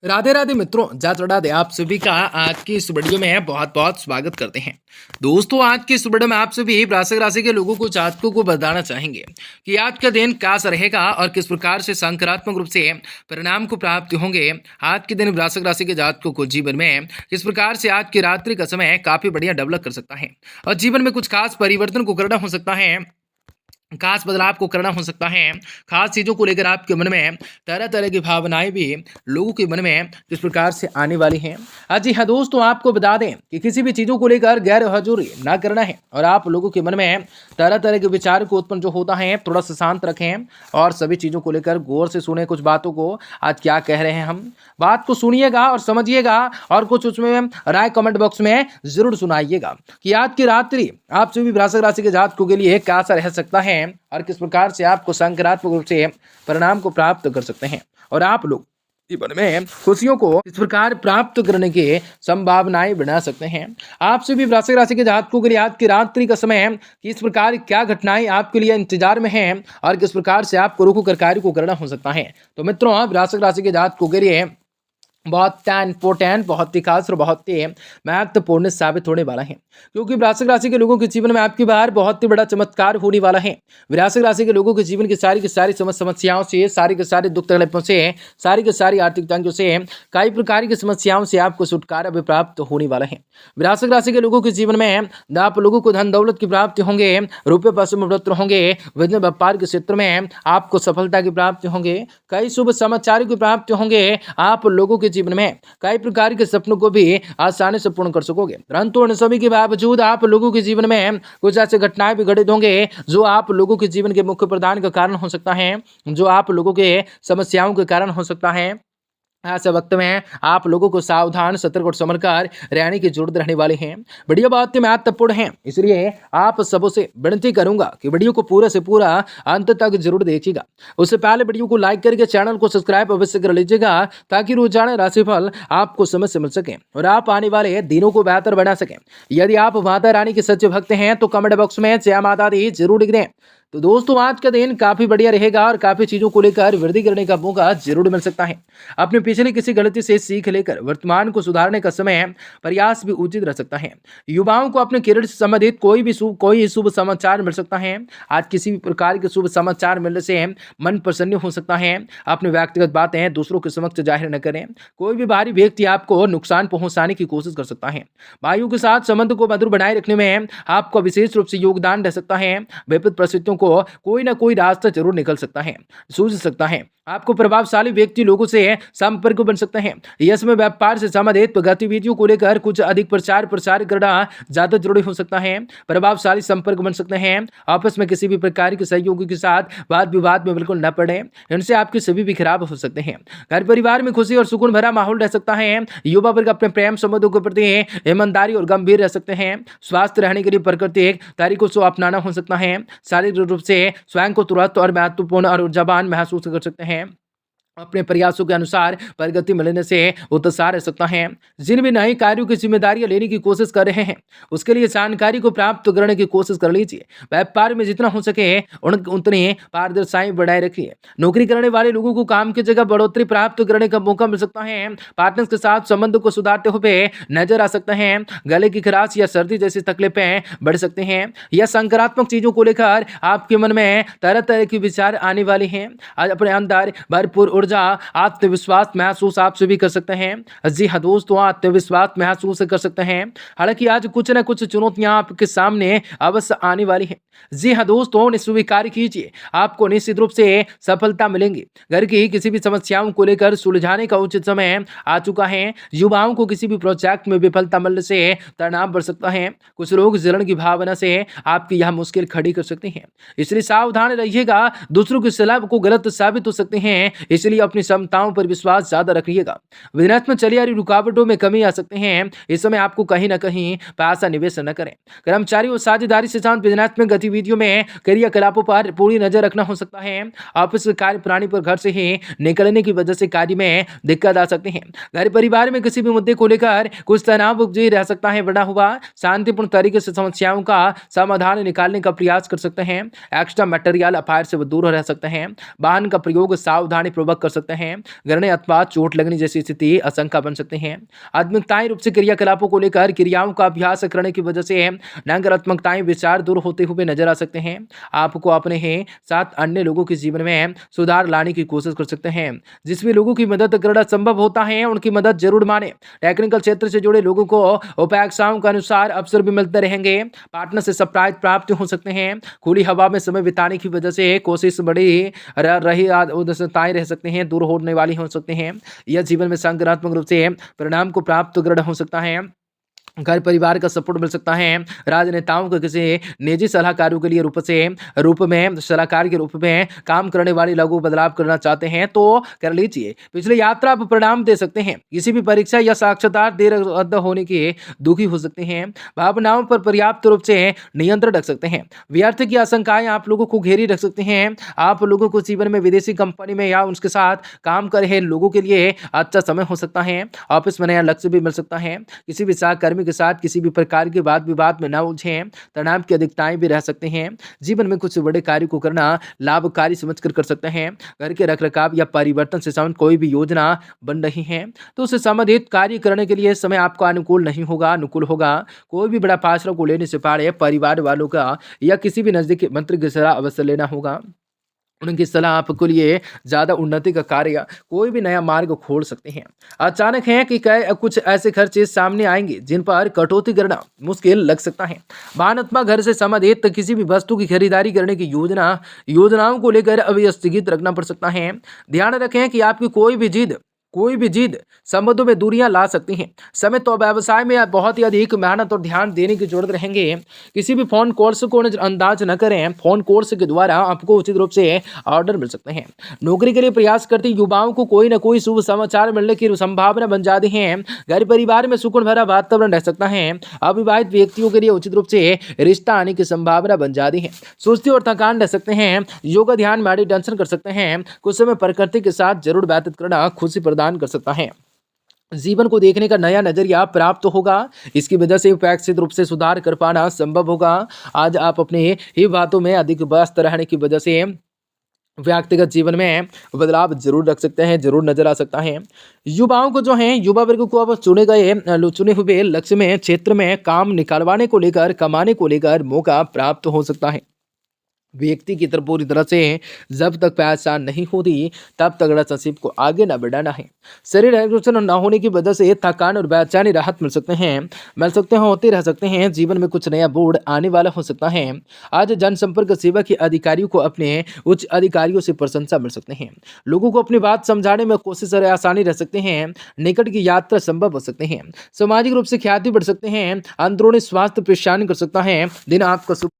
राधे राधे मित्रों, जय राधे। आप सभी का आज की इस वीडियो में बहुत बहुत स्वागत करते हैं। दोस्तों, आज की इस वीडियो में आप सभी वृश्चिक राशि के लोगों को जातकों को बताना चाहेंगे कि आज का दिन कैसा रहेगा और किस प्रकार से सकारात्मक रूप से परिणाम को प्राप्त होंगे। आज के दिन वृश्चिक राशि के जातकों को जीवन में किस प्रकार से आज की रात्रि का समय काफी बढ़िया डेवलप कर सकता है और जीवन में कुछ खास परिवर्तन को करना हो सकता है, खास बदलाव को करना हो सकता है। खास चीज़ों को लेकर आपके मन में तरह तरह की भावनाएं भी लोगों के मन में किस प्रकार से आने वाली हैं। जी हाँ दोस्तों, आपको बता दें कि किसी भी चीज़ों को लेकर गैर हजूरी ना करना है और आप लोगों के मन में तरह तरह के विचार को उत्पन्न जो होता है थोड़ा सा शांत रखें और सभी चीज़ों को लेकर गौर से सुने। कुछ बातों को आज क्या कह रहे हैं हम, बात को सुनिएगा और समझिएगा और कुछ उसमें राय कमेंट बॉक्स में जरूर सुनाइएगा कि आज की रात्रि आप सभी वृश्चिक राशि के जातकों के लिए कैसा रह सकता है और किस प्रकार से आपको सकारात्मक रूप से परिणाम को प्राप्त कर सकते हैं और आप लोग जीवन में खुशियों को इस प्रकार प्राप्त करने की संभावनाएं बना सकते हैं। आप सभी वृश्चिक राशि के जातकों के लिए आज की रात्रि का समय किस प्रकार क्या घटनाएं आपके लिए इंतजार में हैं और किस प्रकार से आपको रुक कर कार्य को करना हो सकता है। तो मित्रों, वृश्चिक राशि के जातकों के लिए बहुत इंपॉर्टेंट, बहुत ही खास और बहुत ही महत्वपूर्ण साबित होने वाला है, क्योंकि वृश्चिक राशि के लोगों के जीवन में आपकी बार बहुत ही बड़ा चमत्कार होने वाला है। वृश्चिक राशि के लोगों के जीवन की सारी समस्याओं से, सारी के सारे दुख तकलीफों से, सारी आर्थिक तंगियों से, कई प्रकार की समस्याओं से आपको छुटकारा भी प्राप्त होने वाला है। वृश्चिक राशि के लोगों के जीवन में आप लोगों को धन दौलत की प्राप्ति होंगे, रुपये पैसे में बढ़ोतरी होंगे, विभिन्न व्यापार के क्षेत्र में आपको सफलता की प्राप्ति होंगे, कई शुभ समाचार की प्राप्ति होंगे। आप लोगों के जीवन में कई प्रकार के सपनों को भी आसानी से पूर्ण कर सकोगे, परंतु उन सभी के बावजूद आप लोगों के जीवन में कुछ ऐसे घटनाएं भी घटित होंगे जो आप लोगों के जीवन के मुख्य प्रदान का कारण हो सकता है, जो आप लोगों के समस्याओं के कारण हो सकता है। ऐसे वक्त में आप लोगों को सावधान, सतर्क और समझकर रहने की जरूरत रहने वाली है। वीडियो बहुत ही महत्वपूर्ण है, इसलिए आप सबों से विनती करूंगा कि वीडियो को पूरा से पूरा अंत तक जरूर देखिएगा। उससे पहले वीडियो को लाइक करके चैनल को सब्सक्राइब अवश्य कर लीजिएगा, ताकि रोजाना राशिफल आपको समय से मिल सके और आप आने वाले दिनों को बेहतर बना सकें। यदि आप माता रानी के सच्चे भक्त हैं तो कमेंट बॉक्स में जय माता दी जरूर लिख दें। तो दोस्तों, आज का दिन काफी बढ़िया रहेगा और काफी चीजों को लेकर वृद्धि करने का मौका जरूर मिल सकता है। अपने पिछले किसी गलती से सीख लेकर वर्तमान को सुधारने का समय प्रयास भी उचित रह सकता है। युवाओं को अपने करियर से संबंधित कोई शुभ समाचार मिल सकता है। आज किसी भी प्रकार के शुभ समाचार मिलने से मन प्रसन्न हो सकता है। अपनी व्यक्तिगत बातें दूसरों के समक्ष जाहिर न करें। कोई भी बाहरी व्यक्ति आपको नुकसान पहुंचाने की कोशिश कर सकता है। भाइयों के साथ संबंध को मधुर बनाए रखने में आपको विशेष रूप से योगदान रह सकता है। विपरीत परिस्थितियों को कोई ना कोई रास्ता जरूर निकल सकता है, सूझ सकता है। आपको प्रभावशाली व्यक्ति लोगों से संपर्क बन सकते हैं। इसमें व्यापार से संबंधित गतिविधियों को लेकर कुछ अधिक प्रचार प्रसार करना ज्यादा जरूरी हो सकता है। प्रभावशाली संपर्क बन सकते हैं। आपस में किसी भी प्रकार के सहयोगी के साथ वाद विवाद में बिल्कुल न पड़े, इनसे आपके सभी भी खराब हो सकते हैं। घर परिवार में खुशी और सुकून भरा माहौल रह सकता है। युवा वर्ग अपने प्रेम संबंधों के प्रति ईमानदारी और गंभीर रह सकते हैं। स्वास्थ्य रहने के लिए प्राकृतिक तरीकों से अपनाना हो सकता है। शारीरिक रूप से स्वयं को तुरंत और महत्वपूर्ण और ऊर्जावान महसूस कर सकते हैं। अपने प्रयासों के अनुसार प्रगति मिलने से उत्साह रह सकता है। जिन भी नए कार्यों की जिम्मेदारियां लेने की कोशिश कर रहे हैं, उसके लिए जानकारी को प्राप्त करने की कोशिश कर लीजिए। व्यापार में जितना हो सके उतनी पारदर्शिता बनाए रखिए। नौकरी करने वाले लोगों को काम की जगह बढ़ोतरी प्राप्त करने का मौका मिल सकता है। पार्टनर्स के साथ संबंध को सुधारते हुए नजर आ सकते हैं। गले की खराश या सर्दी जैसी तकलीफें बढ़ सकते हैं। यह सकारात्मक चीजों को लेकर आपके मन में तरह तरह के विचार आने वाले हैं। आज अपने अंदर भरपूर आत्मविश्वास महसूस आप सभी कर सकते हैं। जी हाँ दोस्तों, आत्मविश्वास महसूस कर सकते हैं। हालांकि आज कुछ न कुछ चुनौतियां आपके सामने अवश्य आने वाली हैं। जी हाँ दोस्तों, उन्हें स्वीकार कीजिए, आपको निश्चित रूप से सफलता मिलेंगी। घर की किसी भी समस्याओं को लेकर सुलझाने का उचित समय आ चुका है। युवाओं को किसी भी प्रोजेक्ट में विफलता मिलने से तनाव बढ़ सकता है। कुछ लोग जलन की भावना से आपकी यह मुश्किल खड़ी कर सकते हैं, इसलिए सावधान रहिएगा। दूसरों की सलाह को गलत साबित हो सकते हैं, इसलिए अपनी क्षमताओं पर विश्वास ज्यादा रखिएगा। बिजनेस में चली आ रही रुकावटों में कमी आ सकते हैं। इस समय आपको कहीं ना कहीं पैसा निवेश न करें। कर्मचारी और साझेदारी से साथ बिजनेस में गतिविधियों में क्रियाकलापों पर पूरी नजर रखना हो सकता है। ऑफिस के कार्य प्रणाली पर घर से ही निकलने की वजह से कार्य में दिक्कत आ सकती है। घर परिवार में किसी भी मुद्दे को लेकर कुछ तनाव उपजी रह सकता है। बना हुआ शांतिपूर्ण तरीके से समस्याओं का समाधान निकालने का प्रयास कर सकते हैं। एक्स्ट्रा मटेरियल अफायर से दूर रह सकते हैं। वाहन का प्रयोग सावधानी पूर्वक कर सकते हैं। गिरने अथवा चोट लगने जैसी स्थिति आशंका बन सकते हैं। आध्यात्मिक रूप से क्रियाकलापों को लेकर क्रियाओं का अभ्यास करने की वजह से नकारात्मकताएं विचार दूर होते हुए नजर आ सकते हैं। आपको अपने ही साथ अन्य लोगों के जीवन में सुधार लाने की कोशिश कर सकते हैं। जिस भी लोगों की मदद करना संभव होता है उनकी मदद जरूर माने। टेक्निकल क्षेत्र से जुड़े लोगों को उपेक्षाओं के अनुसार अवसर भी मिलते रहेंगे। पार्टनर से सरप्राइज प्राप्त हो सकते हैं। खुली हवा में समय बिताने की वजह से कोशिश बड़ी रही उदासीनताएं रह सकते हैं, दूर होने वाली हो सकते हैं। यह जीवन में सकारात्मक रूप से परिणाम को प्राप्त ग्रहण हो सकता है। घर परिवार का सपोर्ट मिल सकता है। राजनेताओं को किसी निजी सलाहकारों के लिए रूप में सलाहकार के रूप में काम करने वाले लोग बदलाव करना चाहते हैं तो कर लीजिए। पिछले यात्रा आप परिणाम दे सकते हैं। किसी भी परीक्षा या साक्षात्कार देर रद्द होने के दुखी हो सकते हैं। भावनाओं पर पर्याप्त रूप से नियंत्रण रख सकते हैं। व्यर्थ की आशंकाएं आप लोगों को घेरी रख सकते हैं। आप लोगों को जीवन में विदेशी कंपनी में या उनके साथ काम कर रहे लोगों के लिए अच्छा समय हो सकता है। ऑफिस में नया लक्ष्य भी मिल सकता है। किसी भी सहकर्मी के साथ किसी भी प्रकार के वाद विवाद में न उलझें। तनाव की अधिकताएं भी रह सकते हैं। जीवन में कुछ बड़े कार्य को करना लाभकारी समझकर कर सकते हैं। घर के रखरखाव या परिवर्तन से संबंधित कोई भी योजना बन रही है तो उससे संबंधित कार्य करने के लिए समय आपको अनुकूल होगा। कोई भी बड़ा फैसला को लेने से पहले परिवार वालों का या किसी भी नजदीकी मंत्री की सलाह अवश्य लेना होगा। उनकी सलाह आपके लिए ज़्यादा उन्नति का कार्य या कोई भी नया मार्ग खोल सकते हैं। अचानक है कि कुछ ऐसे खर्चे सामने आएंगे जिन पर कटौती करना मुश्किल लग सकता है। वाहन अथवा घर से संबंधित किसी भी वस्तु की खरीदारी करने की योजनाओं को लेकर अभी स्थगित रखना पड़ सकता है। ध्यान रखें कि आपकी कोई भी जिद संबंधों में दूरियां ला सकती हैं। समय तो व्यवसाय में बहुत ही अधिक मेहनत और ध्यान देने की जरूरत रहेंगे। किसी भी फोन कॉल्स को नजरअंदाज न करें। फोन कॉल्स के द्वारा आपको उचित रूप से ऑर्डर मिल सकते हैं। नौकरी के लिए प्रयास करते युवाओं को कोई न कोई शुभ समाचार मिलने की संभावना बन जाती है। घर परिवार में सुकून भरा वातावरण रह सकता है। अविवाहित व्यक्तियों के लिए उचित रूप से रिश्ता आने की संभावना बन जाती है। सुस्ती और थकान रह सकते हैं। योगा ध्यान मेडिटेशन कर सकते हैं। कुछ समय प्रकृति के साथ जरूर व्यतीत करना खुशी प्रदान कर सकता है। जीवन को देखने का नया नजरिया प्राप्त होगा। इसकी वजह से अपेक्षित रूप से सुधार कर पाना संभव होगा। आज आप अपने ही बातों में अधिक व्यस्त रहने की वजह से व्यक्तिगत जीवन में बदलाव जरूर रख सकते हैं, जरूर नजर आ सकता है। युवाओं को जो है युवा वर्ग को अब चुने हुए लक्ष्य में क्षेत्र में काम निकालवाने को लेकर कमाने को लेकर मौका प्राप्त हो सकता है। व्यक्ति की तरफ पूरी तरह से जब तक पहचान नहीं होती तब तक रिलेशनशिप को आगे न बढ़ाना है। शरीर एक्टिवेशन न होने की वजह से थकान और बेचैनी राहत होते रह सकते हैं। जीवन में कुछ नया बोर्ड आने वाला हो सकता है। आज जनसंपर्क सेवा के अधिकारियों को अपने उच्च अधिकारियों से प्रशंसा मिल सकते हैं। लोगों को अपनी बात समझाने में कोशिश और आसानी रह सकते हैं। निकट की यात्रा संभव हो सकते हैं। सामाजिक रूप से ख्याति बढ़ सकते हैं। अंदरूनी स्वास्थ्य परेशान कर सकता है। दिन आपका